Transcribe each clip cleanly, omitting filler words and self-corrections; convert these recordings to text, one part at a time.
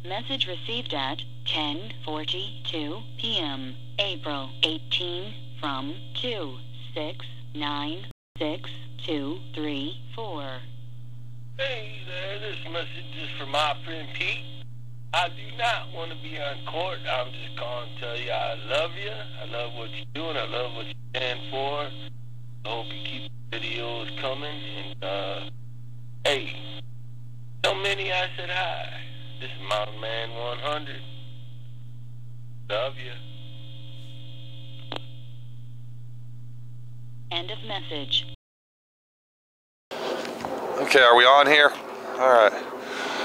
Message received at 10:42 p.m. April 18 from 2696234. Hey there, this message is for my friend Pete. I do not want to be on court. I'm just calling to tell you I love you. I love what you're doing. I love what you stand for. I hope you keep the videos coming. And, hey, so many I said hi. This is Mountain Man 100. Love you. End of message. Okay, are we on here? Alright.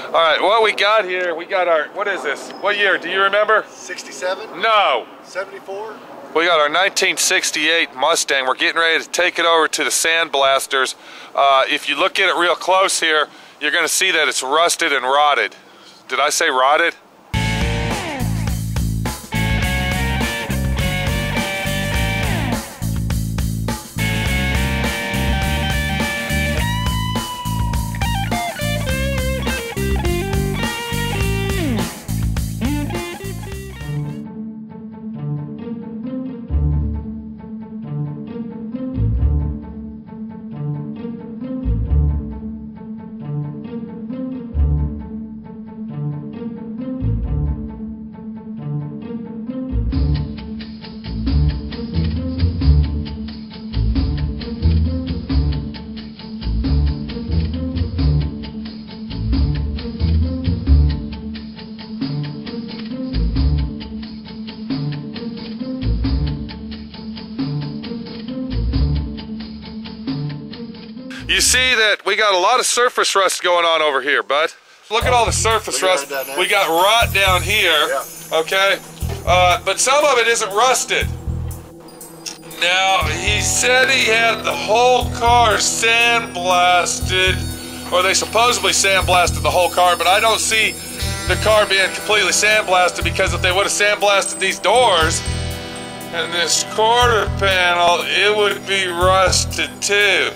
Alright, what we got here, we got our, what is this? What year, do you remember? 67? No! 74? We got our 1968 Mustang. We're getting ready to take it over to the sandblasters. If you look at it real close here, you're going to see that it's rusted and rotted. Did I say rotted? You see that we got a lot of surface rust going on over here, bud. Look at all the surface rust. We got rot down here, okay? But some of it isn't rusted. Now, he said he had the whole car sandblasted, or they supposedly sandblasted the whole car, but I don't see the car being completely sandblasted, because if they would have sandblasted these doors and this quarter panel, it would be rusted too.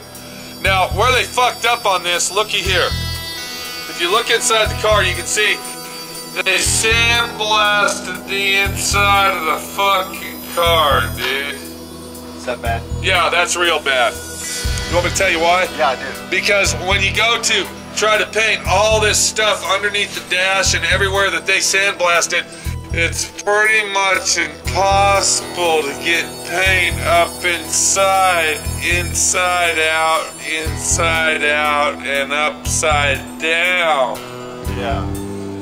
Now, where they fucked up on this, looky here. If you look inside the car, you can see they sandblasted the inside of the fucking car, dude. Is that bad? Yeah, that's real bad. You want me to tell you why? Yeah, I do. Because when you go to try to paint all this stuff underneath the dash and everywhere that they sandblasted, it's pretty much impossible to get paint up inside, inside out, and upside down. Yeah.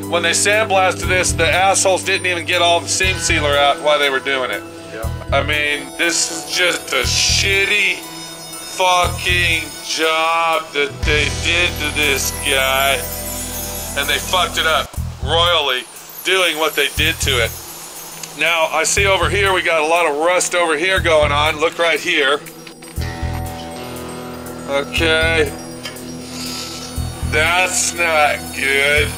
When they sandblasted this, the assholes didn't even get all the seam sealer out while they were doing it. Yeah. I mean, this is just a shitty fucking job that they did to this guy, and they fucked it up royally, doing what they did to it. Now, I see over here we got a lot of rust over here going on. Look right here. Okay. That's not good.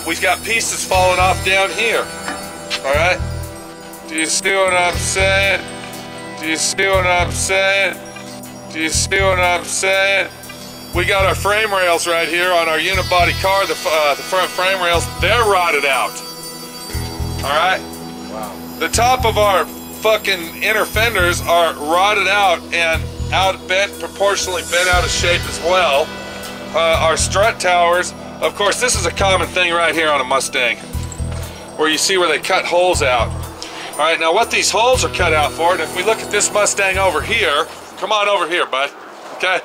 We've got pieces falling off down here. Alright? Do you see what I'm saying? Do you see what I'm saying? Do you see what I'm saying? We got our frame rails right here on our unibody car, the front frame rails. They're rotted out. Alright? Wow. The top of our fucking inner fenders are rotted out and proportionally bent out of shape as well. Our strut towers, of course, this is a common thing right here on a Mustang, where you see where they cut holes out. Alright, now what these holes are cut out for, and if we look at this Mustang over here, come on over here, bud, okay?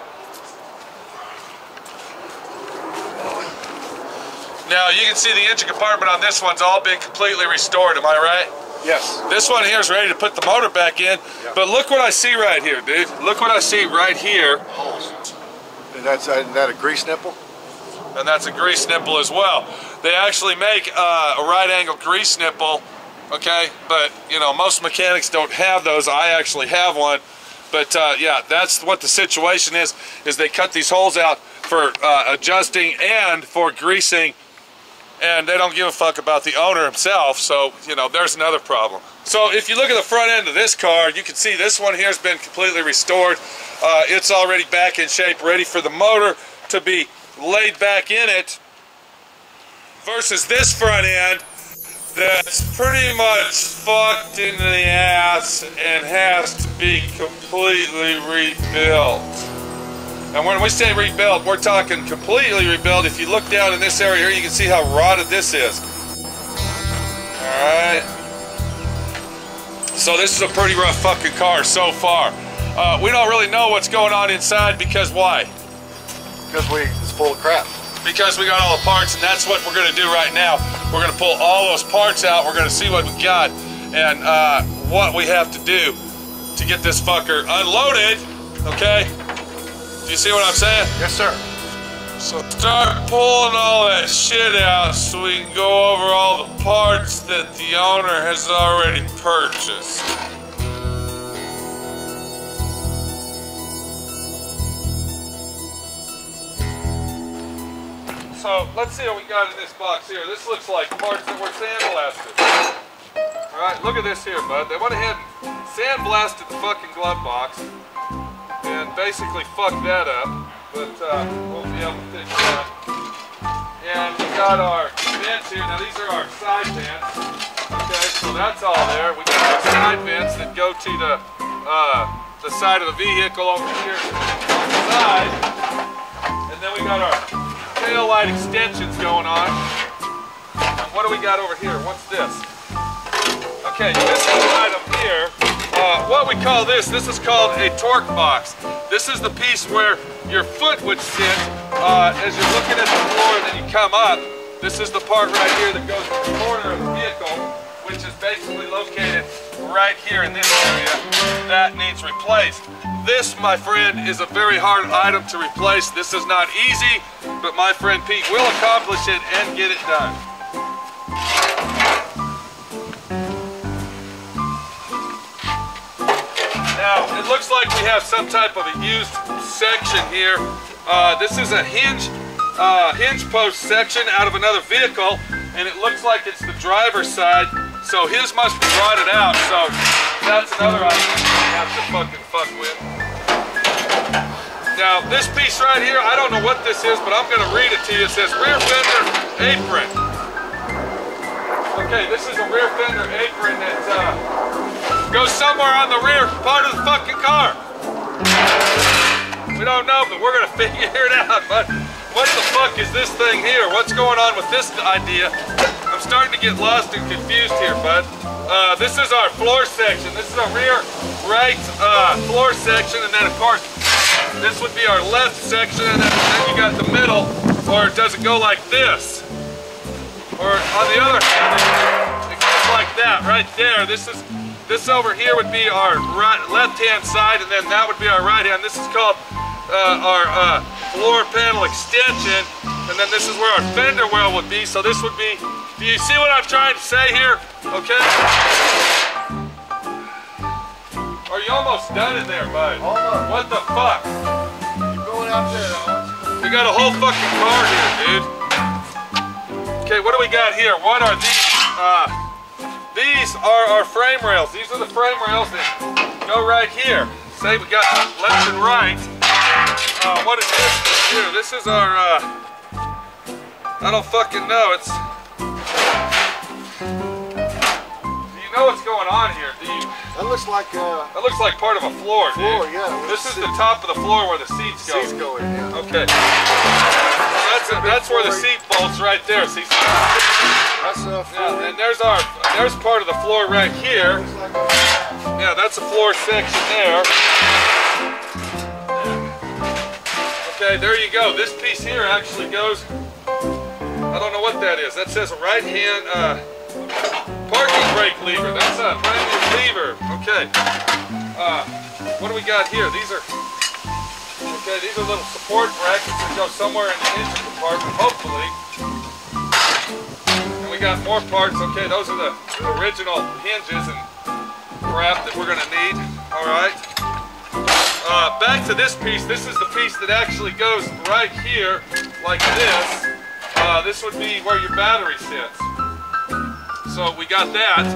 Now, you can see the engine compartment on this one's all been completely restored, am I right? Yes. This one here is ready to put the motor back in, but look what I see right here, dude. Look what I see right here. Holes. And that's isn't that a grease nipple? And that's a grease nipple as well. They actually make a right-angle grease nipple, okay? But, you know, most mechanics don't have those. I actually have one. But, yeah, that's what the situation is they cut these holes out for adjusting and for greasing, and they don't give a fuck about the owner himself, so, you know, there's another problem. So if you look at the front end of this car, you can see this one here has been completely restored. It's already back in shape, ready for the motor to be laid back in it. versus this front end that's pretty much fucked in the ass and has to be completely rebuilt. And when we say rebuilt, we're talking completely rebuilt. If you look down in this area here, you can see how rotted this is. Alright. So this is a pretty rough fucking car so far. We don't really know what's going on inside because why? Because it's full of crap. Because we got all the parts, and that's what we're going to do right now. We're going to pull all those parts out. We're going to see what we got and what we have to do to get this fucker unloaded, okay? Do you see what I'm saying? Yes, sir. So start pulling all that shit out so we can go over all the parts that the owner has already purchased. So let's see what we got in this box here. This looks like parts that were sandblasted. Alright, look at this here, bud. They went ahead and sandblasted the fucking glove box and basically fucked that up. But we'll be able to fix that. And we got our vents here. Now these are our side vents. Okay, so that's all there. We got our side vents that go to the side of the vehicle over here on the side. And then we got our tail light extensions going on. And what do we got over here? What's this? Okay, this item here, what we call this is called a torque box. This is the piece where your foot would sit as you're looking at the floor and then you come up. This is the part right here that goes to the corner of the vehicle, which is basically located right here in this area. That needs replaced. This, my friend, is a very hard item to replace. This is not easy, but my friend Pete will accomplish it and get it done. Now, it looks like we have some type of a used section here. This is a hinge post section out of another vehicle, and it looks like it's the driver's side, so his must be rotted out, so that's another item we have to fucking fuck with. Now, this piece right here, I don't know what this is, but I'm going to read it to you. It says rear fender apron. Okay, this is a rear fender apron that goes somewhere on the rear part of the fucking car. We don't know, but we're going to figure it out. But what the fuck is this thing here? What's going on with this idea? I'm starting to get lost and confused here, bud. This is our floor section. This is our rear right floor section, and then of course this would be our left section, and then you got the middle, or does it go like this? Or on the other hand, it goes like that, right there. This over here would be our left-hand side, and then that would be our right hand. This is called our floor panel extension, and then this is where our fender well would be. So this would be, do you see what I'm trying to say here? Okay? Are you almost done in there, bud? Almost. What the fuck? You're going out there, though. We got a whole fucking car here, dude. Okay, what do we got here? What are these? These are our frame rails. These are the frame rails that go right here. Say we got left and right. What is this here? This is our, I don't fucking know. It's, do you know what's going on here? Do you? That looks like That looks like part of a floor, dude. yeah. This is the top of the floor where the seats go. Seats go in, yeah. Okay. That's where the seat bolts right there. See? That's yeah, and there's part of the floor right here. Yeah, that's a floor section there. Okay, there you go. This piece here actually goes, I don't know what that is. That says right hand parking brake lever. That's a brand new lever. Okay. What do we got here? These are little support brackets that go somewhere in the engine compartment, hopefully. And we got more parts. Okay, those are the original hinges and crap that we're going to need. All right. Back to this piece. This is the piece that actually goes right here, like this. This would be where your battery sits. So we got that.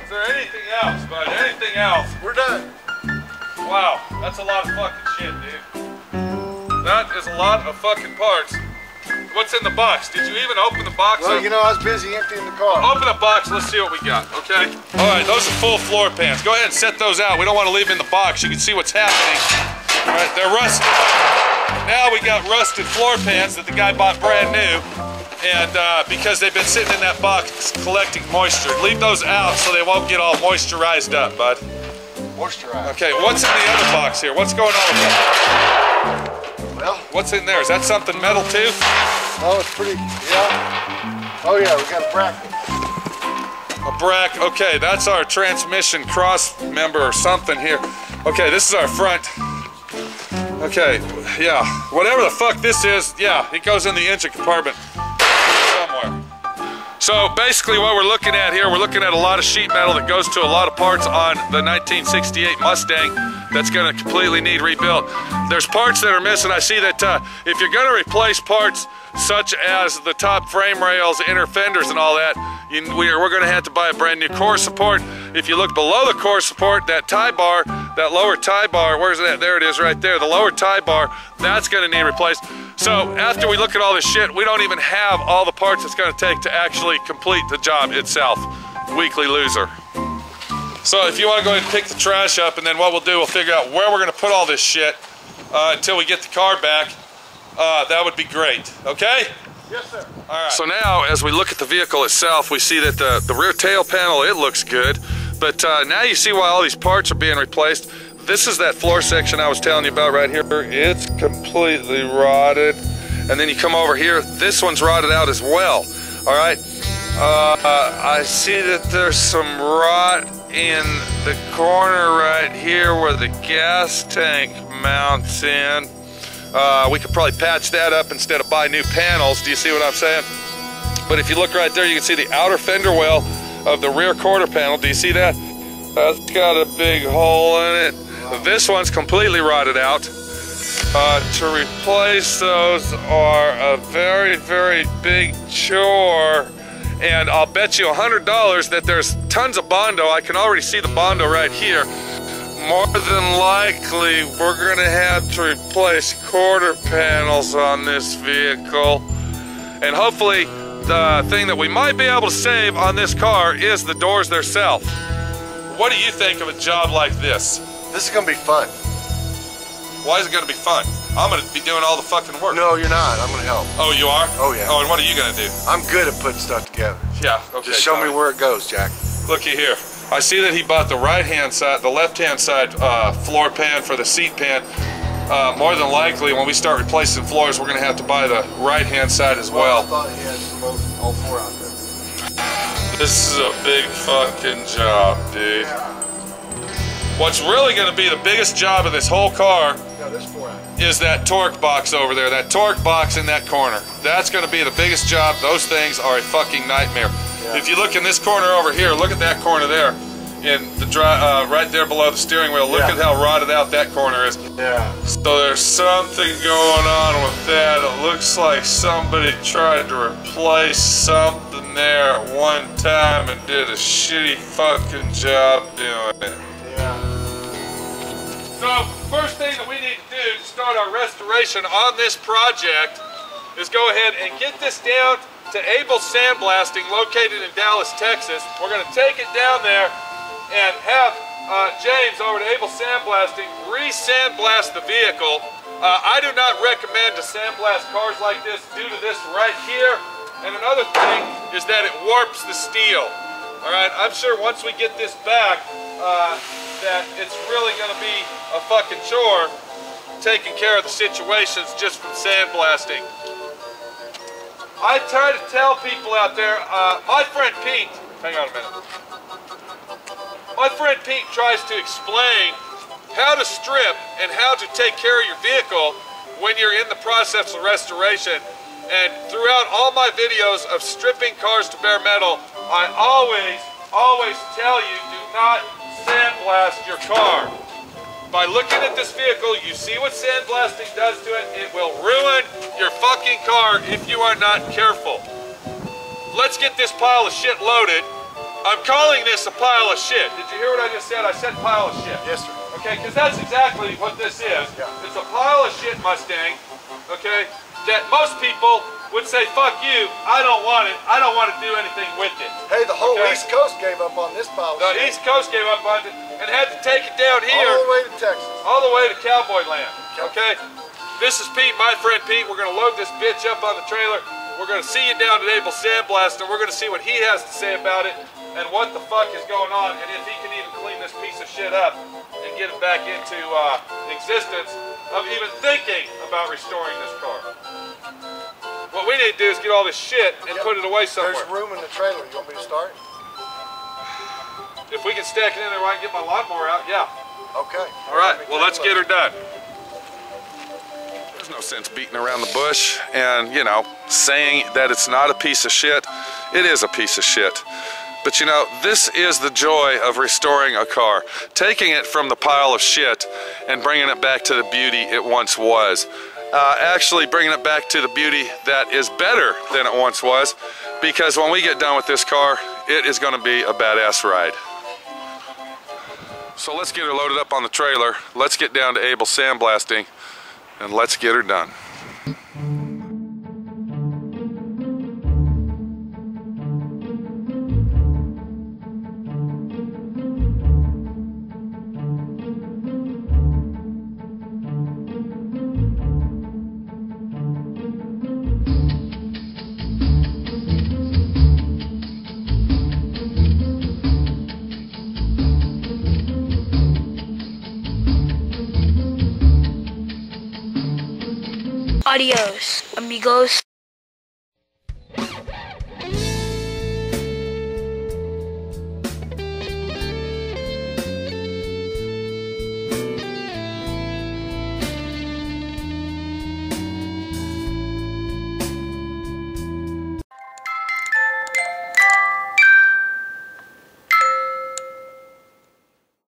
Is there anything else, bud? Anything else? We're done. Wow, that's a lot of fucking shit, dude. That is a lot of fucking parts. What's in the box? Did you even open the box? Well, you know, I was busy emptying the car. Open the box, let's see what we got, okay? All right, those are full floor pans. Go ahead and set those out. We don't want to leave them in the box. You can see what's happening. All right, they're rusted. Now we got rusted floor pans that the guy bought brand new. And because they've been sitting in that box collecting moisture. Leave those out so they won't get all moisturized up, bud. Moisturized. Okay, what's in the other box here? What's going on with that? Well, what's in there? Is that something metal too? oh, it's pretty, yeah. Oh yeah, we got a bracket. A bracket, okay, that's our transmission cross member or something here. Okay, this is our front. Okay, yeah, whatever the fuck this is, yeah, it goes in the engine compartment somewhere. So basically what we're looking at here, we're looking at a lot of sheet metal that goes to a lot of parts on the 1968 Mustang that's gonna completely need rebuilt. There's parts that are missing. I see that if you're gonna replace parts such as the top frame rails, inner fenders and all that, we're gonna have to buy a brand new core support. If you look below the core support, that tie bar, that lower tie bar, where's that? There it is right there. The lower tie bar, that's gonna need replaced. So after we look at all this shit, we don't even have all the parts it's gonna take to actually complete the job itself. Weekly loser. So if you wanna go ahead and pick the trash up, and then what we'll do, we'll figure out where we're gonna put all this shit until we get the car back. That would be great, okay? Yes, sir. All right. So now, as we look at the vehicle itself, we see that the rear tail panel, it looks good. But now you see why all these parts are being replaced. This is that floor section I was telling you about right here. It's completely rotted. And then you come over here, this one's rotted out as well. All right. I see that there's some rot in the corner right here where the gas tank mounts in. We could probably patch that up instead of buy new panels. Do you see what I'm saying? But if you look right there, you can see the outer fender well of the rear quarter panel. Do you see that? That's got a big hole in it. This one's completely rotted out. To replace those are a very, very big chore. And I'll bet you $100 that there's tons of Bondo. I can already see the Bondo right here. More than likely, we're gonna have to replace quarter panels on this vehicle. And hopefully, the thing that we might be able to save on this car is the doors themselves. What do you think of a job like this? This is gonna be fun. Why is it gonna be fun? I'm gonna be doing all the fucking work. No, you're not. I'm gonna help. Oh, you are? Oh, yeah. Oh, and what are you gonna do? I'm good at putting stuff together. Yeah, okay. Just show me where it goes, Jack. Looky here. I see that he bought the right-hand side, the left-hand side floor pan for the seat pan. More than likely, when we start replacing floors, we're gonna have to buy the right-hand side as well. I thought he had all four out there. This is a big fucking job, dude. Yeah. What's really gonna be the biggest job of this whole car No, there's four out. is that torque box over there, that torque box in that corner. That's gonna be the biggest job. Those things are a fucking nightmare. Yeah. If you look in this corner over here, look at that corner there, in the right there below the steering wheel. Look at how rotted out that corner is. Yeah. So there's something going on with that. It looks like somebody tried to replace something there at one time and did a shitty fucking job doing it. Yeah. So, first thing that we need to do to start our restoration on this project is go ahead and get this down to Abel Sandblasting, located in Dallas, Texas. We're going to take it down there and have James over to Abel Sandblasting re-sandblast the vehicle. I do not recommend to sandblast cars like this due to this right here. And another thing is that it warps the steel. All right, I'm sure once we get this back, that it's really going to be a fucking chore taking care of the situations just from sandblasting. I try to tell people out there, my friend Pete, hang on a minute. My friend Pete tries to explain how to strip and how to take care of your vehicle when you're in the process of restoration. And throughout all my videos of stripping cars to bare metal, I always tell you, do not sandblast your car. By looking at this vehicle, you see what sandblasting does to it. It will ruin your fucking car if you are not careful. Let's get this pile of shit loaded. I'm calling this a pile of shit. Did you hear what I just said? I said pile of shit. Yes, sir. Okay, because that's exactly what this is. Yeah. It's a pile of shit Mustang, okay, that most people would say, fuck you, I don't want it, I don't want to do anything with it. Hey, the whole Okay. East Coast gave up on this pile of The shit. East Coast gave up on it and had to take it down here. All the way to Texas. All the way to cowboy land, okay? This is Pete, my friend Pete. We're gonna load this bitch up on the trailer. We're gonna see you down at Abel Sandblasting. We're gonna see what he has to say about it and what the fuck is going on and if he can even clean this piece of shit up and get it back into existence of even thinking about restoring this car. What we need to do is get all this shit and put it away somewhere. There's room in the trailer. You want me to start? If we can stack it in there where I can get my lawnmower out, yeah. Okay. All right, well, let's get her done. There's no sense beating around the bush and, you know, saying that it's not a piece of shit. It is a piece of shit. But, you know, this is the joy of restoring a car. Taking it from the pile of shit and bringing it back to the beauty it once was. Actually bringing it back to the beauty that is better than it once was. Because when we get done with this car, it is going to be a badass ride. So let's get her loaded up on the trailer, let's get down to Abel Sandblasting, and let's get her done. Adios, amigos.